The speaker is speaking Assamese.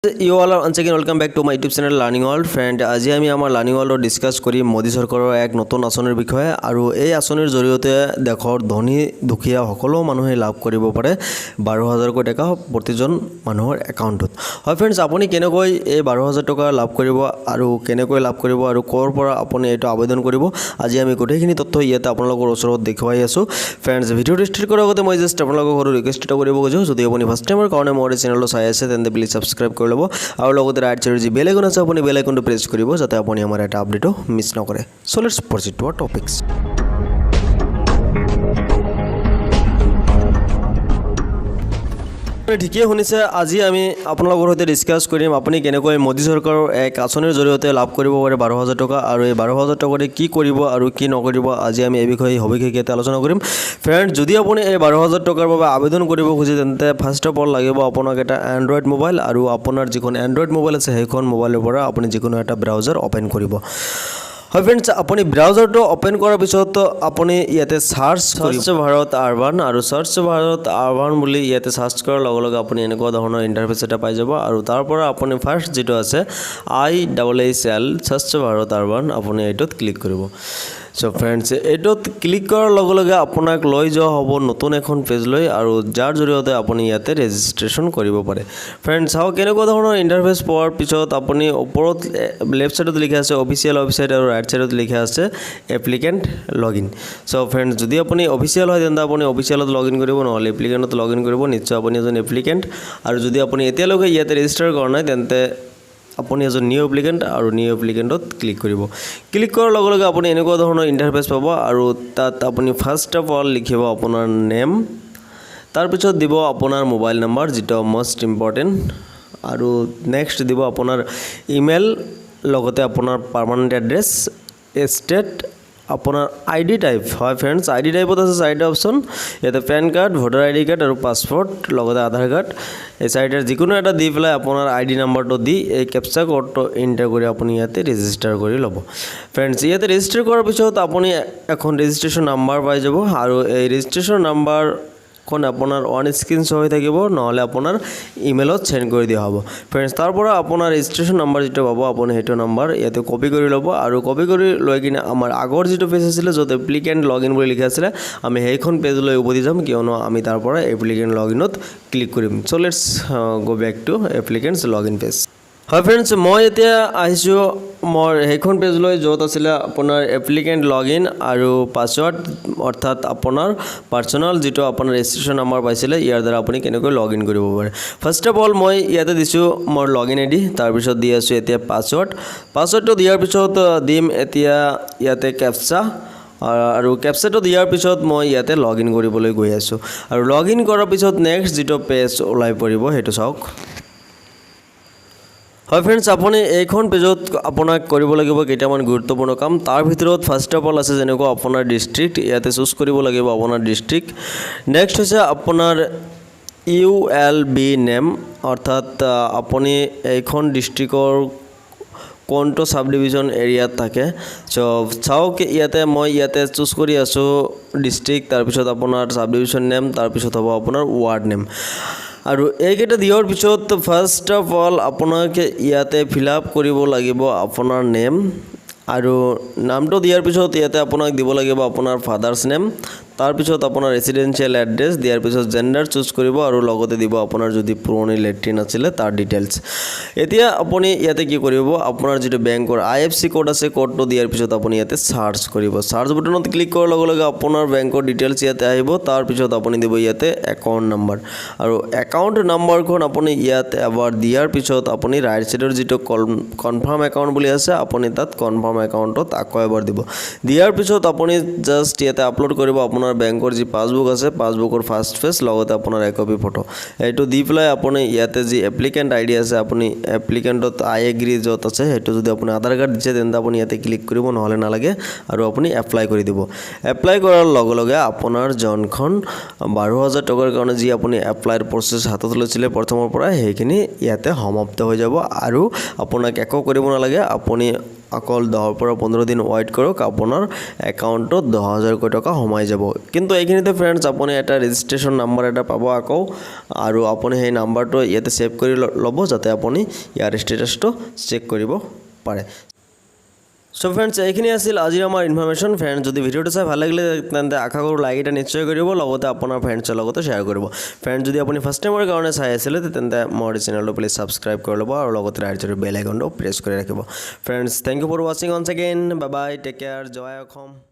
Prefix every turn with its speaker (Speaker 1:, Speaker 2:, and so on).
Speaker 1: You all are once again welcome back to my YouTube channel Learning World. Friend, আজি আমি আমাৰ Learning World ডিসকাস কৰিম মোদী চৰকাৰৰ এক নতুন আঁচনিৰ বিষয়ে আৰু এই আঁচনিৰ জৰিয়তে দেশৰ ধনী দুখীয়া সকলো মানুহে লাভ কৰিব পাৰে 12000 কোটি টকা প্ৰতিজন মানুহৰ একাউণ্টত। হয় ফ্ৰেন্ডছ, আপুনি কেনেকৈ এই 12000 টকা লাভ কৰিব আৰু কেনেকৈ লাভ কৰিব আৰু ক'ৰ পৰা আপুনি এইটো আবেদন কৰিব, আজি আমি গোটেইখিনি তথ্য ইয়াতে আপোনালোকৰ ওচৰত দেখুৱাই আছো। ফ্ৰেন্ডছ, ভিডিঅ'টো ষ্টাৰ্ট কৰাৰ আগতে মই জাষ্ট আপোনালোকক সৰু ৰিকুৱেষ্ট এটা কৰিব খুজিছোঁ, যদি আপুনি ফাৰ্ষ্ট টাইমৰ কাৰণে মোৰ চেনেলটো চাই আছে তেন্তে প্লিজ সাবস্ক্ৰাইব কৰি ল'ব আৰু লগতে ৰাইট সাইডৰ যি বেল আইকন আছে আপুনি বেল আইকনটো প্ৰেছ কৰিব যাতে আপুনি আমাৰ এটা আপডেটো মিছ নকৰে। So let's proceed to our topics. ঠিকই শুনিছে, আজি আমি আপোনালোকৰ সৈতে ডিসকাস কৰিম আপুনি কেনেকৈ মোদী চৰকাৰৰ এক আঁচনিৰ জৰিয়তে লাভ কৰিব পাৰে 12000 টকা আৰু এই 12000 টকাৰে কি কৰিব আৰু কি নকৰিব, আজি আমি এই বিষয়ে সবিশেষে আলোচনা কৰিম। ফ্ৰেন্ড, যদি আপুনি এই 12000 টকাৰ বাবে আবেদন কৰিব খুজে তেন্তে ফাৰ্ষ্ট অফ অল লাগিব আপোনাক এটা এন্ড্ৰইড মোবাইল আৰু আপোনাৰ যিখন এন্ড্ৰইড মোবাইল আছে সেইখন মোবাইলৰ পৰা আপুনি যিকোনো এটা ব্ৰাউজাৰ ওপেন কৰিব। হয় ফ্ৰেন্ডছ, আপুনি ব্ৰাউজাৰটো ওপেন কৰাৰ পিছত আপুনি ইয়াতে সাৰ্চ ভাৰত আৰবান আৰু সাৰ্চ ভাৰত আৰবান বুলি ইয়াতে সাৰ্চ কৰাৰ লগে লগে আপুনি এনেকুৱা ধৰণৰ ইণ্টাৰফেচ এটা পাই যাব আৰু তাৰ পৰা আপুনি ফাৰ্ষ্ট যেটো আছে ISSL সাৰ্চ ভাৰত আৰবান আপুনি এইটোত ক্লিক কৰিব। সো ফ্ৰেন্ডছ, এইটোত ক্লিক কৰাৰ লগে লগে আপোনাক লৈ যোৱা হ'ব নতুন এখন পেজ লৈ আৰু যাৰ জৰিয়তে আপুনি ইয়াতে ৰেজিষ্ট্ৰেশ্যন কৰিব পাৰে। ফ্ৰেন্ডছ, চাও কেনেকুৱা ধৰণৰ ইণ্টাৰফেচ পোৱাৰ পিছত আপুনি ওপৰত লেফট সাইডত লিখা আছে অফিচিয়েল ৱেবছাইট আৰু ৰাইট সাইডত লিখা আছে এপ্লিকেণ্ট লগইন। সো ফ্ৰেন্ডছ, যদি আপুনি অফিচিয়েল হয় তেন্তে আপুনি অফিচিয়েলত লগইন কৰিব, নহ'লে এপ্লিকেণ্টত লগইন কৰিব। নিশ্চয় আপুনি এজন এপ্লিকেণ্ট আৰু যদি আপুনি এতিয়ালৈকে ইয়াতে ৰেজিষ্টাৰ কৰা নাই তেন্তে আপুনি এজন নিউ এপ্লিকেণ্ট আৰু নিউ এপ্লিকেণ্টত ক্লিক কৰিব। ক্লিক কৰাৰ লগে লগে আপুনি এনেকুৱা ধৰণৰ ইণ্টাৰফেচ পাব আৰু তাত আপুনি ফাৰ্ষ্ট অফ অল লিখিব আপোনাৰ নেম, তাৰপিছত দিব আপোনাৰ মোবাইল নম্বৰ যেটো মষ্ট ইম্পৰ্টেণ্ট আৰু নেক্সট দিব আপোনাৰ ইমেইল, লগতে আপোনাৰ পাৰ্মানেণ্ট এড্ৰেছ, ষ্টেট, আপোনাৰ আইডি টাইপ। হয় ফ্ৰেন্ডছ, আইডি টাইপত আছে চাৰিটা অপশ্যন, ইয়াতে PAN card, voter ID card আৰু পাছপোৰ্ট, লগতে আধাৰ কাৰ্ড। এই চাৰিটাৰ যিকোনো এটা দি পেলাই আপোনাৰ আইডি নাম্বাৰটো দি এই কেপচা কোডটো এণ্টাৰ কৰি আপুনি ইয়াতে ৰেজিষ্টাৰ কৰি ল'ব। ফ্ৰেন্ডছ, ইয়াতে ৰেজিষ্টাৰ কৰাৰ পিছত আপুনি এখন ৰেজিষ্ট্ৰেশ্যন নাম্বাৰ পাই যাব আৰু এই ৰেজিষ্ট্ৰেশ্যন নাম্বাৰ আপোনাৰ অন স্ক্ৰীন শ্ব' হৈ থাকিব, নহ'লে আপোনাৰ ইমেইলত চেণ্ড কৰি দিয়া হ'ব। ফ্ৰেন্ডছ, তাৰ পৰা আপোনাৰ ৰেজিষ্ট্ৰেশ্যন নাম্বাৰ যেটো পাব আপুনি সেইটো নাম্বাৰ ইয়াতে কপি কৰি ল'ব আৰু কপি কৰি লৈ কিনে আমাৰ আগৰ যেটো পেজ আছিলে য'ত এপ্লিকেণ্ট লগইন বুলি লিখা আছিলে আমি সেইখন পেজলৈ উভতি যাম, কিয়নো আমি তাৰ পৰা এপ্লিকেণ্ট লগইনত ক্লিক কৰিম। So let's go back to applicants login page. হয় ফ্ৰেন্ডছ, মই এতিয়া আহিছোঁ মোৰ সেইখন পেজলৈ য'ত আছিলে আপোনাৰ এপ্লিকেণ্ট লগইন আৰু পাছৱৰ্ড, অৰ্থাৎ আপোনাৰ পাৰ্চনেল যেটো আপোনাৰ ৰেজিষ্ট্ৰেশ্যন নাম্বাৰ পাইছিলে ইয়াৰ দ্বাৰা আপুনি কেনেকৈ লগইন কৰিব পাৰে। ফাৰ্ষ্ট অফ অল মই ইয়াতে দিছোঁ মোৰ লগইন আইডি, তাৰপিছত দি আছোঁ এতিয়া পাছৱৰ্ডটো দিয়াৰ পিছত দিম এতিয়া ইয়াতে কেপচা আৰু কেপচাটো দিয়াৰ পিছত মই ইয়াতে লগইন কৰিবলৈ গৈ আছোঁ আৰু লগইন কৰাৰ পিছত নেক্সট যেটো পেজ ওলাই পৰিব সেইটো চাওক। হয় ফ্ৰেন্ডছ, আপুনি এইখন পেজত আপোনাক কৰিব লাগিব কেইটামান গুৰুত্বপূৰ্ণ কাম। তাৰ ভিতৰত ফাৰ্ষ্ট অফ অল আছে যেনেকুৱা আপোনাৰ ডিষ্ট্ৰিক্ট, ইয়াতে চুজ কৰিব লাগিব আপোনাৰ ডিষ্ট্ৰিক্ট। নেক্সট হৈছে আপোনাৰ ULB নেম, অৰ্থাৎ আপুনি এইখন ডিষ্ট্ৰিক্টৰ কোনটো সাব ডিভিজন এৰিয়াত থাকে। সো চাওক ইয়াতে মই ইয়াতে চুজ কৰি আছোঁ ডিষ্ট্ৰিক্ট, তাৰপিছত আপোনাৰ সাব ডিভিজন নেম, তাৰপিছত হ'ব আপোনাৰ ৱাৰ্ড নেম আৰু এইকেইটা দিয়াৰ পিছত ফাৰ্ষ্ট অফ অল আপোনাক ইয়াতে ফিল আপ কৰিব লাগিব আপোনাৰ নেম আৰু নামটো দিয়াৰ পিছত ইয়াতে আপোনাক দিব লাগিব আপোনাৰ ফাদাৰ্ছ নেম, তাৰপিছত আপোনাৰ ৰেচিডেঞ্চিয়েল এড্ৰেছ দিয়াৰ পিছত জেণ্ডাৰ চুজ কৰিব আৰু লগতে দিব আপোনাৰ যদি পুৰণি লেট্ৰিন আছিলে তাৰ ডিটেইলছ। এতিয়া আপুনি ইয়াতে কি কৰিব, আপোনাৰ যেটো বেংকৰ IFSC কোড আছে কোডটো দিয়াৰ পিছত আপুনি ইয়াতে সাৰ্চ কৰিব। সাৰ্চ বাটনত ক্লিক কৰাৰ লগে লগে আপোনাৰ বেংকৰ ডিটেইলছ ইয়াতে আহিব, তাৰপিছত আপুনি দিব ইয়াতে একাউণ্ট নাম্বাৰ আৰু একাউণ্ট নাম্বাৰখন আপুনি ইয়াতে এবাৰ দিয়াৰ পিছত আপুনি ৰাইট সাইডৰ যেটো কনফাৰ্ম একাউণ্ট বুলি আছে আপুনি তাত কনফাৰ্ম একাউণ্টত আকৌ এবাৰ দিব। দিয়াৰ পিছত আপুনি জাষ্ট ইয়াতে আপলোড কৰিব আপোনাৰ বেংকৰ যি পাছবুক আছে পাছবুকৰ ফাৰ্ষ্ট পেজ, লগতে আপোনাৰ এক কপি ফটো। এইটো দি পেলাই আপুনি ইয়াতে যি এপ্লিকেণ্ট আইডি আছে আপুনি এপ্লিকেণ্টত আই এগ্ৰি য'ত আছে সেইটো যদি আপুনি আধাৰ কাৰ্ড দিছে তেন্তে আপুনি ইয়াতে ক্লিক কৰিব, নহ'লে নালাগে আৰু আপুনি এপ্লাই কৰি দিব। এপ্লাই কৰাৰ লগে লগে আপোনাৰ যোনখন 12000 টকাৰ কাৰণে যি আপুনি এপ্লাইৰ প্ৰচেছ হাতত লৈছিলে প্ৰথমৰ পৰা সেইখিনি ইয়াতে সমাপ্ত হৈ যাব আৰু আপোনাক একো কৰিব নালাগে। আপুনি অকল 10 পৰা 15 দিন ৱেইট কৰক আপোনাৰ একাউণ্টত 10,000 টকা সোমাই যাব কিন্তু এইখিনিতে ফ্ৰেণ্ডছ আপুনি এটা ৰেজিষ্ট্ৰেশ্যন নাম্বাৰ এটা পাব আকৌ আৰু আপুনি সেই নাম্বাৰটো ইয়াতে সেভ কৰি ল'ব যাতে আপুনি ইয়াৰ ষ্টেটাছটো চেক কৰিব পাৰে সো ফ্ৰেণ্ডছ এইখিনি আছিল আজিৰ আমাৰ ইনফৰমেশ্যন ফ্ৰেণ্ডছ যদি ভিডিঅ'টো চাই ভাল লাগিলে তেন্তে আশা কৰোঁ লাইক এটা নিশ্চয় কৰিব লগতে আপোনাৰ ফ্ৰেণ্ডছৰ লগতো শ্বেয়াৰ কৰিব ফ্ৰেণ্ডছ যদি আপুনি ফাৰ্ষ্ট টাইমৰ কাৰণে চাই আছিলে তেন্তে মোৰ চেনেলটো প্লিজ ছাবস্ক্ৰাইব কৰি ল'ব আৰু লগতে ৰাইটৰ বেল আইকনটো প্ৰেছ কৰি ৰাখিব ফ্ৰেণ্ডছ থেংক ইউ ফৰ ৱাচিং once again bye bye take care জয় অসম